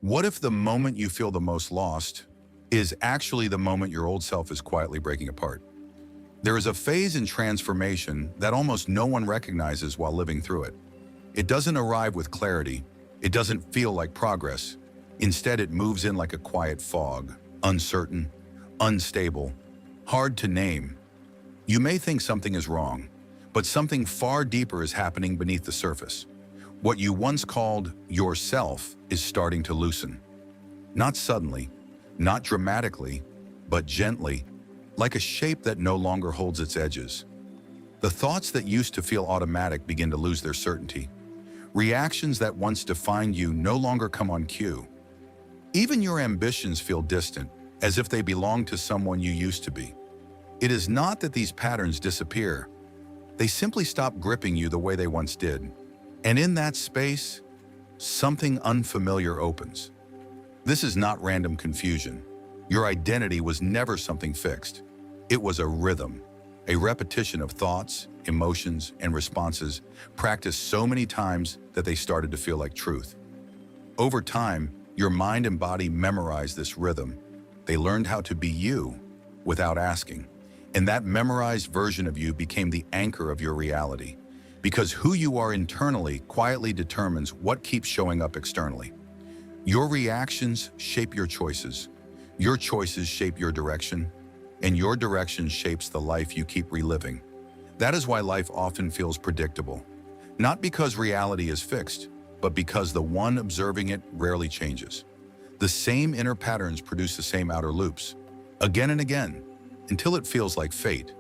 What if the moment you feel the most lost is actually the moment your old self is quietly breaking apart? There is a phase in transformation that almost no one recognizes while living through it. It doesn't arrive with clarity. It doesn't feel like progress. Instead, it moves in like a quiet fog, uncertain, unstable, hard to name. You may think something is wrong, but something far deeper is happening beneath the surface. What you once called yourself is starting to loosen. Not suddenly, not dramatically, but gently, like a shape that no longer holds its edges. The thoughts that used to feel automatic begin to lose their certainty. Reactions that once defined you no longer come on cue. Even your ambitions feel distant, as if they belong to someone you used to be. It is not that these patterns disappear. They simply stop gripping you the way they once did. And in that space, something unfamiliar opens. This is not random confusion. Your identity was never something fixed. It was a rhythm, a repetition of thoughts, emotions, and responses practiced so many times that they started to feel like truth. Over time, your mind and body memorized this rhythm. They learned how to be you without asking. And that memorized version of you became the anchor of your reality. Because who you are internally quietly determines what keeps showing up externally. Your reactions shape your choices shape your direction, and your direction shapes the life you keep reliving. That is why life often feels predictable. Not because reality is fixed, but because the one observing it rarely changes. The same inner patterns produce the same outer loops, again and again, until it feels like fate.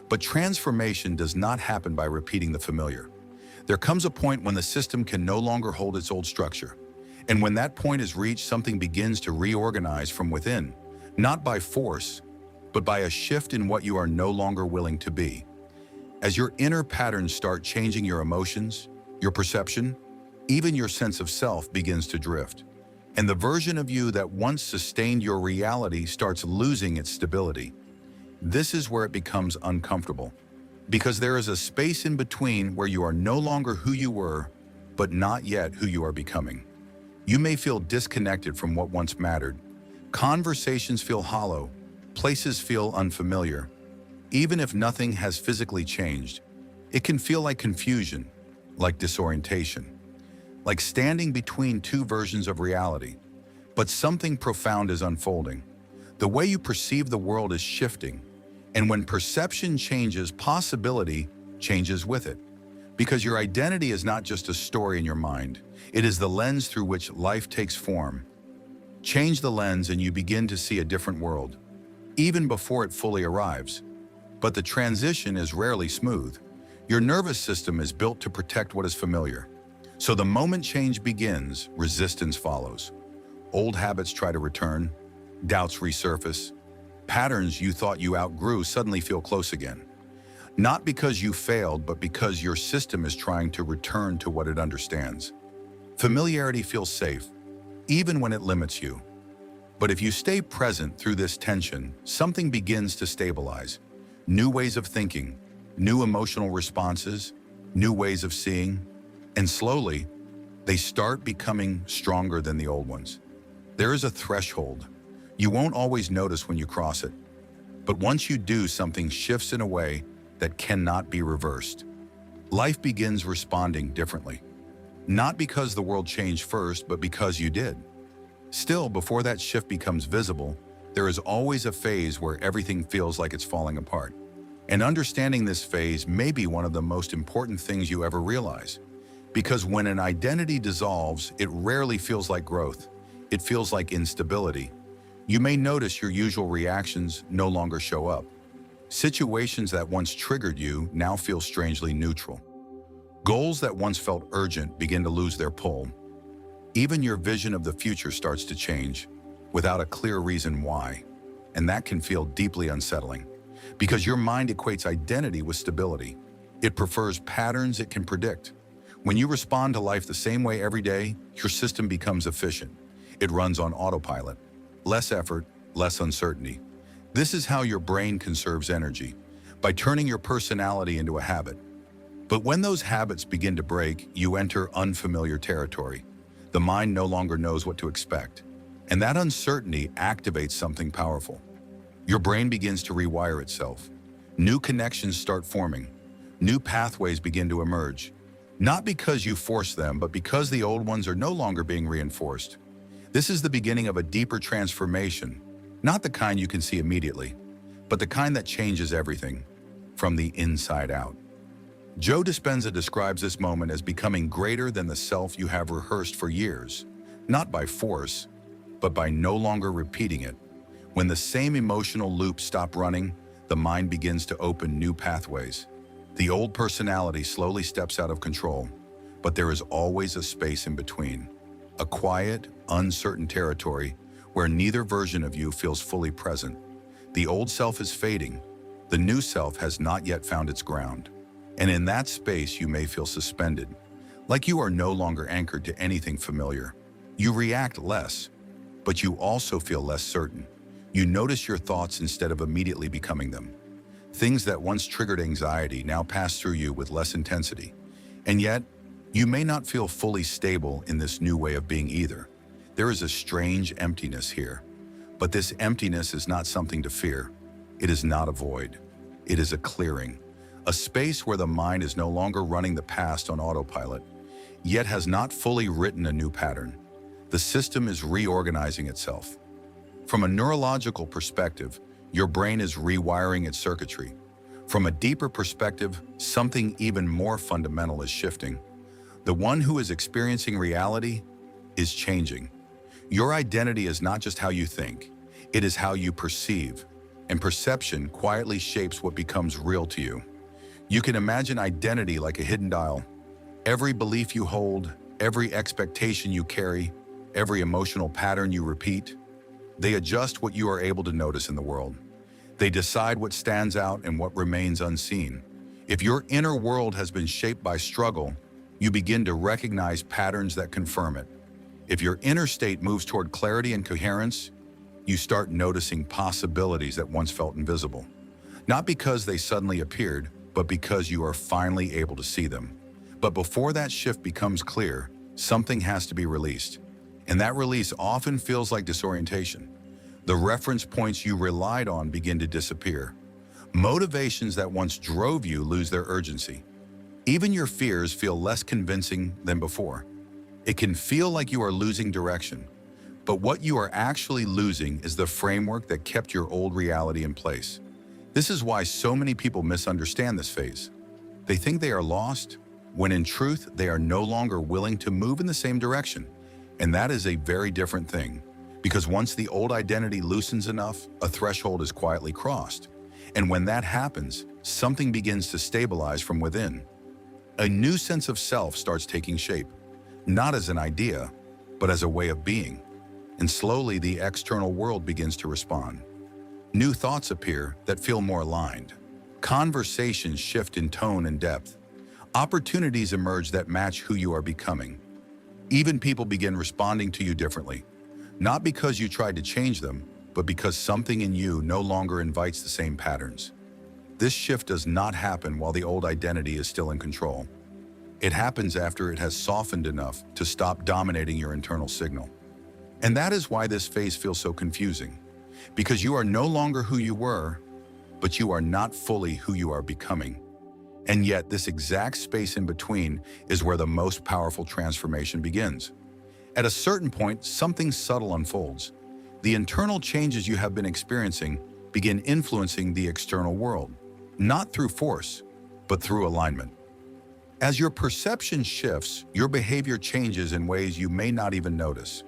But transformation does not happen by repeating the familiar. There comes a point when the system can no longer hold its old structure. And when that point is reached, something begins to reorganize from within, not by force, but by a shift in what you are no longer willing to be. As your inner patterns start changing your emotions, your perception, even your sense of self begins to drift. And the version of you that once sustained your reality starts losing its stability. This is where it becomes uncomfortable, because there is a space in between where you are no longer who you were, but not yet who you are becoming. You may feel disconnected from what once mattered. Conversations feel hollow, places feel unfamiliar. Even if nothing has physically changed, it can feel like confusion, like disorientation, like standing between two versions of reality. But something profound is unfolding. The way you perceive the world is shifting, and when perception changes, possibility changes with it. Because your identity is not just a story in your mind, it is the lens through which life takes form. Change the lens and you begin to see a different world, even before it fully arrives. But the transition is rarely smooth. Your nervous system is built to protect what is familiar. So the moment change begins, resistance follows. Old habits try to return, doubts resurface. Patterns you thought you outgrew suddenly feel close again. Not because you failed, but because your system is trying to return to what it understands. Familiarity feels safe, even when it limits you. But if you stay present through this tension, something begins to stabilize. New ways of thinking, new emotional responses, new ways of seeing, and slowly, they start becoming stronger than the old ones. There is a threshold. You won't always notice when you cross it. But once you do, something shifts in a way that cannot be reversed. Life begins responding differently. Not because the world changed first, but because you did. Still, before that shift becomes visible, there is always a phase where everything feels like it's falling apart. And understanding this phase may be one of the most important things you ever realize. Because when an identity dissolves, it rarely feels like growth. It feels like instability. You may notice your usual reactions no longer show up. Situations that once triggered you now feel strangely neutral. Goals that once felt urgent begin to lose their pull. Even your vision of the future starts to change without a clear reason why. And that can feel deeply unsettling because your mind equates identity with stability. It prefers patterns it can predict. When you respond to life the same way every day, your system becomes efficient. It runs on autopilot. Less effort, less uncertainty. This is how your brain conserves energy, by turning your personality into a habit. But when those habits begin to break, you enter unfamiliar territory. The mind no longer knows what to expect. And that uncertainty activates something powerful. Your brain begins to rewire itself. New connections start forming. New pathways begin to emerge. Not because you force them, but because the old ones are no longer being reinforced. This is the beginning of a deeper transformation, not the kind you can see immediately, but the kind that changes everything, from the inside out. Joe Dispenza describes this moment as becoming greater than the self you have rehearsed for years, not by force, but by no longer repeating it. When the same emotional loops stop running, the mind begins to open new pathways. The old personality slowly steps out of control, but there is always a space in between. A quiet, uncertain territory where neither version of you feels fully present. The old self is fading. The new self has not yet found its ground. And in that space, you may feel suspended, like you are no longer anchored to anything familiar. You react less, but you also feel less certain. You notice your thoughts instead of immediately becoming them. Things that once triggered anxiety now pass through you with less intensity. And yet, you may not feel fully stable in this new way of being either. There is a strange emptiness here. But this emptiness is not something to fear. It is not a void. It is a clearing. A space where the mind is no longer running the past on autopilot, yet has not fully written a new pattern. The system is reorganizing itself. From a neurological perspective, your brain is rewiring its circuitry. From a deeper perspective, something even more fundamental is shifting. The one who is experiencing reality is changing. Your identity is not just how you think, it is how you perceive, and perception quietly shapes what becomes real to you. You can imagine identity like a hidden dial. Every belief you hold, every expectation you carry, every emotional pattern you repeat, they adjust what you are able to notice in the world. They decide what stands out and what remains unseen. If your inner world has been shaped by struggle, you begin to recognize patterns that confirm it. If your inner state moves toward clarity and coherence, you start noticing possibilities that once felt invisible. Not because they suddenly appeared, but because you are finally able to see them. But before that shift becomes clear, something has to be released. And that release often feels like disorientation. The reference points you relied on begin to disappear. Motivations that once drove you lose their urgency. Even your fears feel less convincing than before. It can feel like you are losing direction. But what you are actually losing is the framework that kept your old reality in place. This is why so many people misunderstand this phase. They think they are lost, when in truth, they are no longer willing to move in the same direction. And that is a very different thing, because once the old identity loosens enough, a threshold is quietly crossed. And when that happens, something begins to stabilize from within. A new sense of self starts taking shape, not as an idea, but as a way of being. And slowly the external world begins to respond. New thoughts appear that feel more aligned. Conversations shift in tone and depth. Opportunities emerge that match who you are becoming. Even people begin responding to you differently, not because you tried to change them, but because something in you no longer invites the same patterns. This shift does not happen while the old identity is still in control. It happens after it has softened enough to stop dominating your internal signal. And that is why this phase feels so confusing, because you are no longer who you were, but you are not fully who you are becoming. And yet this exact space in between is where the most powerful transformation begins. At a certain point, something subtle unfolds. The internal changes you have been experiencing begin influencing the external world, not through force, but through alignment. As your perception shifts, your behavior changes in ways you may not even notice.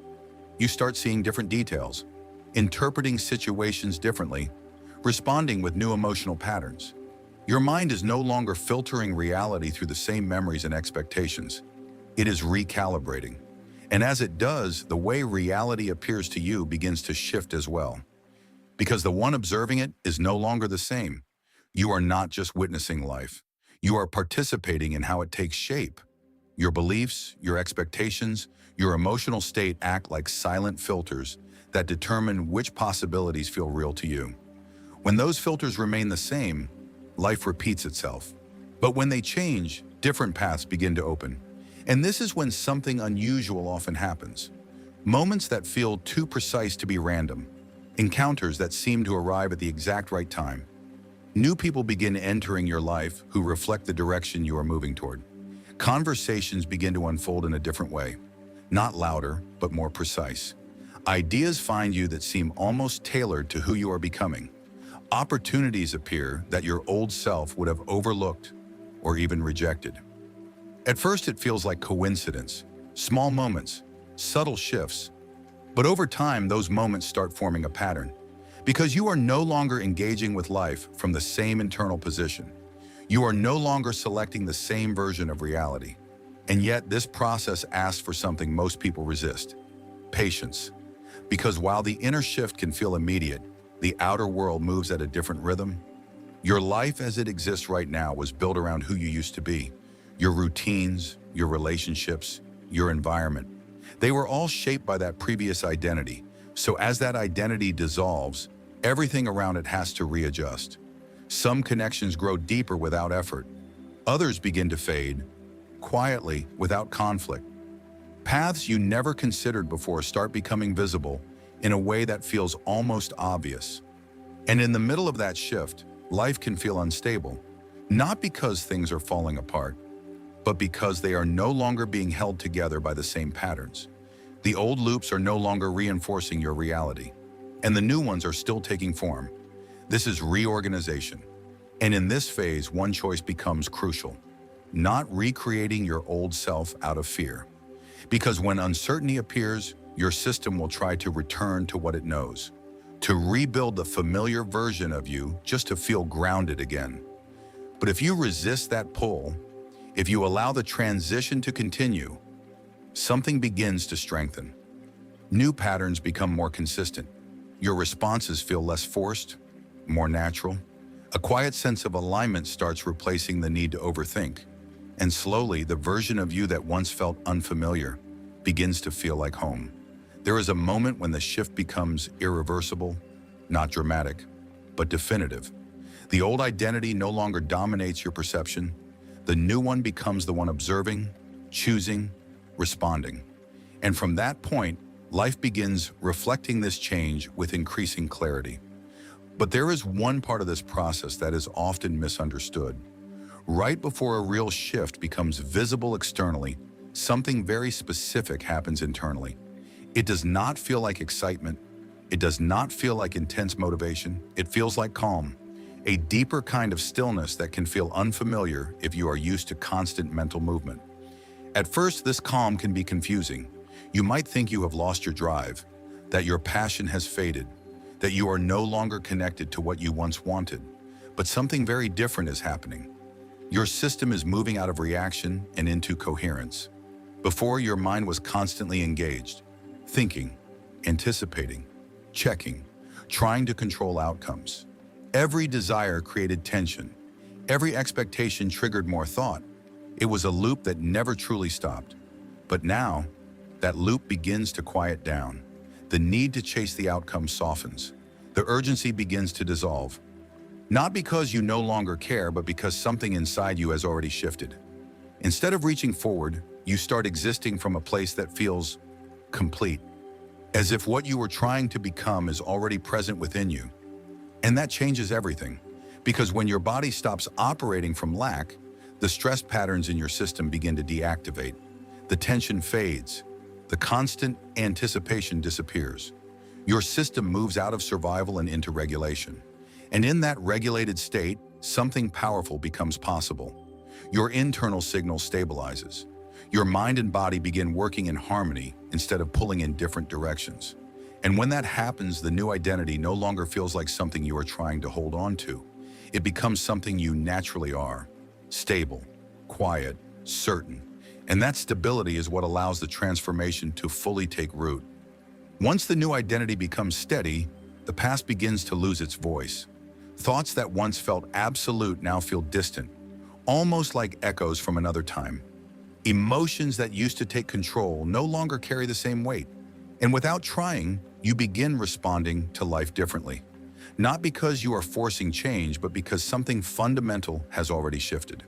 You start seeing different details, interpreting situations differently, responding with new emotional patterns. Your mind is no longer filtering reality through the same memories and expectations. It is recalibrating. And as it does, the way reality appears to you begins to shift as well. Because the one observing it is no longer the same. You are not just witnessing life. You are participating in how it takes shape. Your beliefs, your expectations, your emotional state act like silent filters that determine which possibilities feel real to you. When those filters remain the same, life repeats itself. But when they change, different paths begin to open. And this is when something unusual often happens. Moments that feel too precise to be random. Encounters that seem to arrive at the exact right time. New people begin entering your life who reflect the direction you are moving toward. Conversations begin to unfold in a different way. Not louder, but more precise. Ideas find you that seem almost tailored to who you are becoming. Opportunities appear that your old self would have overlooked or even rejected. At first, it feels like coincidence, small moments, subtle shifts. But over time, those moments start forming a pattern. Because you are no longer engaging with life from the same internal position. You are no longer selecting the same version of reality. And yet, this process asks for something most people resist: patience. Because while the inner shift can feel immediate, the outer world moves at a different rhythm. Your life as it exists right now was built around who you used to be. Your routines, your relationships, your environment. They were all shaped by that previous identity. So as that identity dissolves, everything around it has to readjust. Some connections grow deeper without effort. Others begin to fade, quietly, without conflict. Paths you never considered before start becoming visible in a way that feels almost obvious. And in the middle of that shift, life can feel unstable, not because things are falling apart, but because they are no longer being held together by the same patterns. The old loops are no longer reinforcing your reality, and the new ones are still taking form. This is reorganization. And in this phase, one choice becomes crucial: not recreating your old self out of fear. Because when uncertainty appears, your system will try to return to what it knows, to rebuild the familiar version of you just to feel grounded again. But if you resist that pull, if you allow the transition to continue, something begins to strengthen. New patterns become more consistent. Your responses feel less forced, more natural. A quiet sense of alignment starts replacing the need to overthink. And slowly, the version of you that once felt unfamiliar begins to feel like home. There is a moment when the shift becomes irreversible, not dramatic, but definitive. The old identity no longer dominates your perception. The new one becomes the one observing, choosing, responding. And from that point, life begins reflecting this change with increasing clarity. But there is one part of this process that is often misunderstood. Right before a real shift becomes visible externally, something very specific happens internally. It does not feel like excitement. It does not feel like intense motivation. It feels like calm, a deeper kind of stillness that can feel unfamiliar if you are used to constant mental movement. At first, this calm can be confusing. You might think you have lost your drive, that your passion has faded, that you are no longer connected to what you once wanted. But something very different is happening. Your system is moving out of reaction and into coherence. Before, your mind was constantly engaged, thinking, anticipating, checking, trying to control outcomes. Every desire created tension. Every expectation triggered more thought. It was a loop that never truly stopped. But now, that loop begins to quiet down. The need to chase the outcome softens. The urgency begins to dissolve. Not because you no longer care, but because something inside you has already shifted. Instead of reaching forward, you start existing from a place that feels complete, as if what you were trying to become is already present within you. And that changes everything, because when your body stops operating from lack, the stress patterns in your system begin to deactivate. The tension fades. The constant anticipation disappears. Your system moves out of survival and into regulation. And in that regulated state, something powerful becomes possible. Your internal signal stabilizes. Your mind and body begin working in harmony instead of pulling in different directions. And when that happens, the new identity no longer feels like something you are trying to hold on to. It becomes something you naturally are: stable, quiet, certain. And that stability is what allows the transformation to fully take root. Once the new identity becomes steady, the past begins to lose its voice. Thoughts that once felt absolute now feel distant, almost like echoes from another time. Emotions that used to take control no longer carry the same weight. And without trying, you begin responding to life differently. Not because you are forcing change, but because something fundamental has already shifted.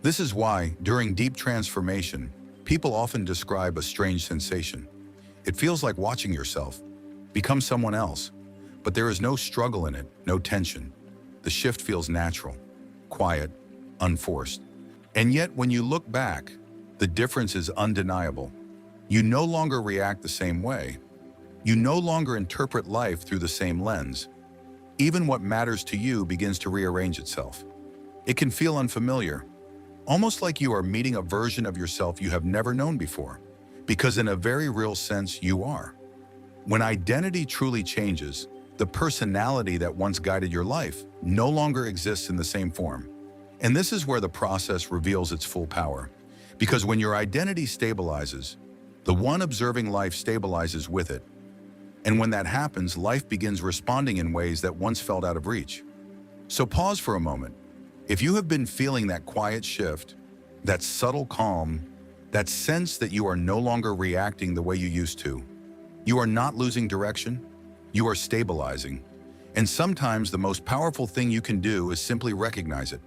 This is why, during deep transformation, People often describe a strange sensation. It feels like watching yourself become someone else, but there is no struggle in it, no tension. The shift feels natural, quiet, unforced. And yet, when you look back, the difference is undeniable. You no longer react the same way. You no longer interpret life through the same lens. Even what matters to you begins to rearrange itself. It can feel unfamiliar, almost like you are meeting a version of yourself you have never known before, because in a very real sense, you are. When identity truly changes, the personality that once guided your life no longer exists in the same form. And this is where the process reveals its full power. Because when your identity stabilizes, the one observing life stabilizes with it. And when that happens, life begins responding in ways that once felt out of reach. So pause for a moment. If you have been feeling that quiet shift, that subtle calm, that sense that you are no longer reacting the way you used to, you are not losing direction, you are stabilizing. And sometimes the most powerful thing you can do is simply recognize it,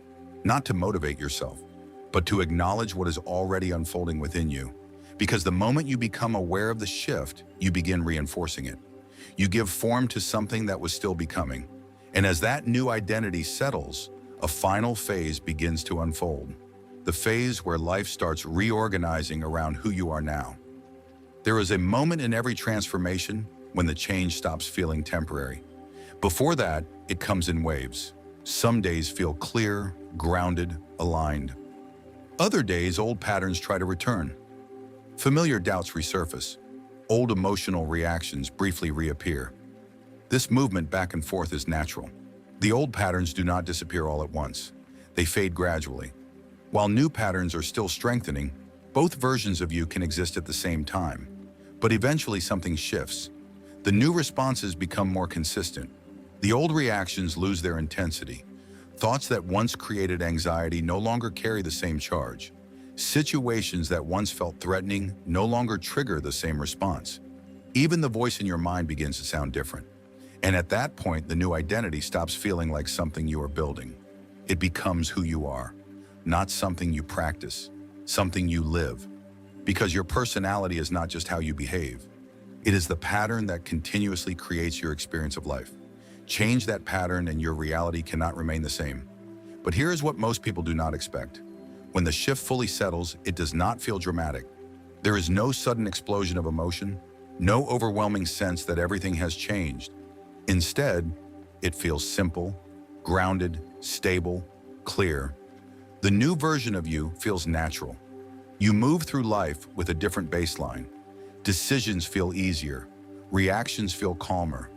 not to motivate yourself, but to acknowledge what is already unfolding within you. Because the moment you become aware of the shift, you begin reinforcing it. You give form to something that was still becoming. And as that new identity settles, a final phase begins to unfold. The phase where life starts reorganizing around who you are now. There is a moment in every transformation when the change stops feeling temporary. Before that, it comes in waves. Some days feel clear, grounded, aligned. Other days, old patterns try to return. Familiar doubts resurface. Old emotional reactions briefly reappear. This movement back and forth is natural. The old patterns do not disappear all at once. They fade gradually. While new patterns are still strengthening, both versions of you can exist at the same time. But eventually something shifts. The new responses become more consistent. The old reactions lose their intensity. Thoughts that once created anxiety no longer carry the same charge. Situations that once felt threatening no longer trigger the same response. Even the voice in your mind begins to sound different. And at that point, the new identity stops feeling like something you are building. It becomes who you are, not something you practice, something you live. Because your personality is not just how you behave. It is the pattern that continuously creates your experience of life. Change that pattern and your reality cannot remain the same. But here is what most people do not expect. When the shift fully settles, it does not feel dramatic. There is no sudden explosion of emotion, no overwhelming sense that everything has changed. Instead, it feels simple, grounded, stable, clear. The new version of you feels natural. You move through life with a different baseline. Decisions feel easier. Reactions feel calmer.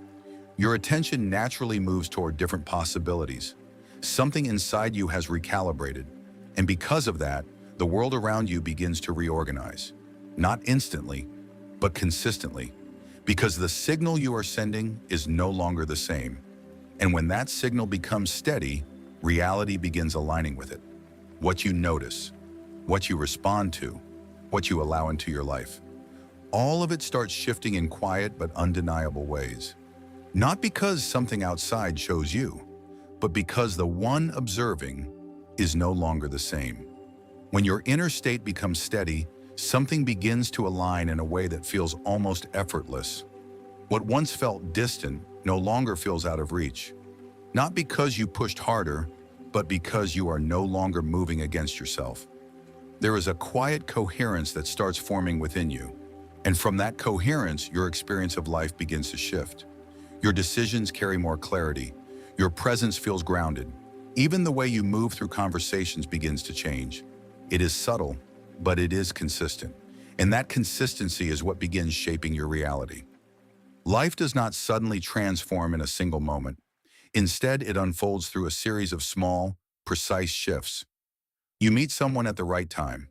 Your attention naturally moves toward different possibilities. Something inside you has recalibrated. And because of that, the world around you begins to reorganize. Not instantly, but consistently. Because the signal you are sending is no longer the same. And when that signal becomes steady, reality begins aligning with it. What you notice, what you respond to, what you allow into your life. All of it starts shifting in quiet but undeniable ways. Not because something outside shows you, but because the one observing is no longer the same. When your inner state becomes steady, something begins to align in a way that feels almost effortless. What once felt distant no longer feels out of reach. Not because you pushed harder, but because you are no longer moving against yourself. There is a quiet coherence that starts forming within you. And from that coherence, your experience of life begins to shift. Your decisions carry more clarity. Your presence feels grounded. Even the way you move through conversations begins to change. It is subtle, but it is consistent. And that consistency is what begins shaping your reality. Life does not suddenly transform in a single moment. Instead, it unfolds through a series of small, precise shifts. You meet someone at the right time.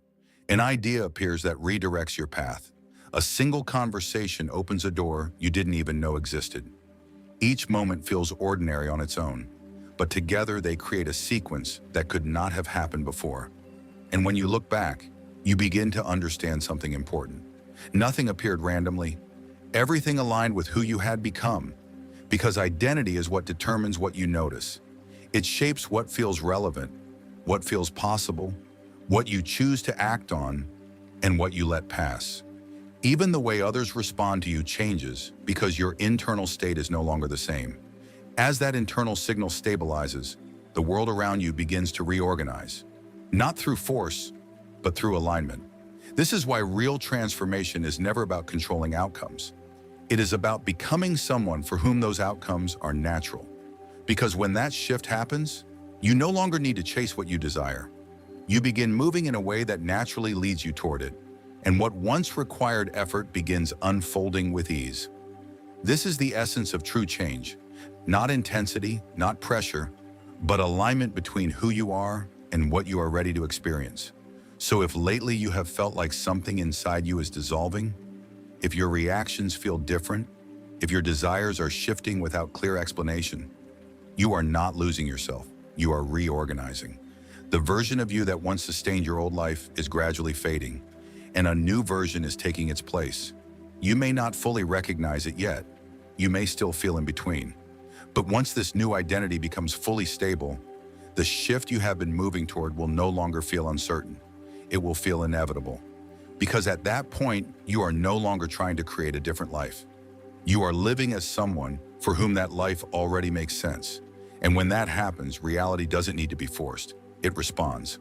An idea appears that redirects your path. A single conversation opens a door you didn't even know existed. Each moment feels ordinary on its own, but together they create a sequence that could not have happened before. And when you look back, you begin to understand something important. Nothing appeared randomly. Everything aligned with who you had become. Because identity is what determines what you notice. It shapes what feels relevant, what feels possible, what you choose to act on, and what you let pass. Even the way others respond to you changes because your internal state is no longer the same. As that internal signal stabilizes, the world around you begins to reorganize. Not through force, but through alignment. This is why real transformation is never about controlling outcomes. It is about becoming someone for whom those outcomes are natural. Because when that shift happens, you no longer need to chase what you desire. You begin moving in a way that naturally leads you toward it, and what once required effort begins unfolding with ease. This is the essence of true change. Not intensity, not pressure, but alignment between who you are and what you are ready to experience. So if lately you have felt like something inside you is dissolving, if your reactions feel different, if your desires are shifting without clear explanation, you are not losing yourself. You are reorganizing. The version of you that once sustained your old life is gradually fading, and a new version is taking its place. You may not fully recognize it yet. You may still feel in between. But once this new identity becomes fully stable, the shift you have been moving toward will no longer feel uncertain. It will feel inevitable. Because at that point, you are no longer trying to create a different life. You are living as someone for whom that life already makes sense. And when that happens, reality doesn't need to be forced. It responds.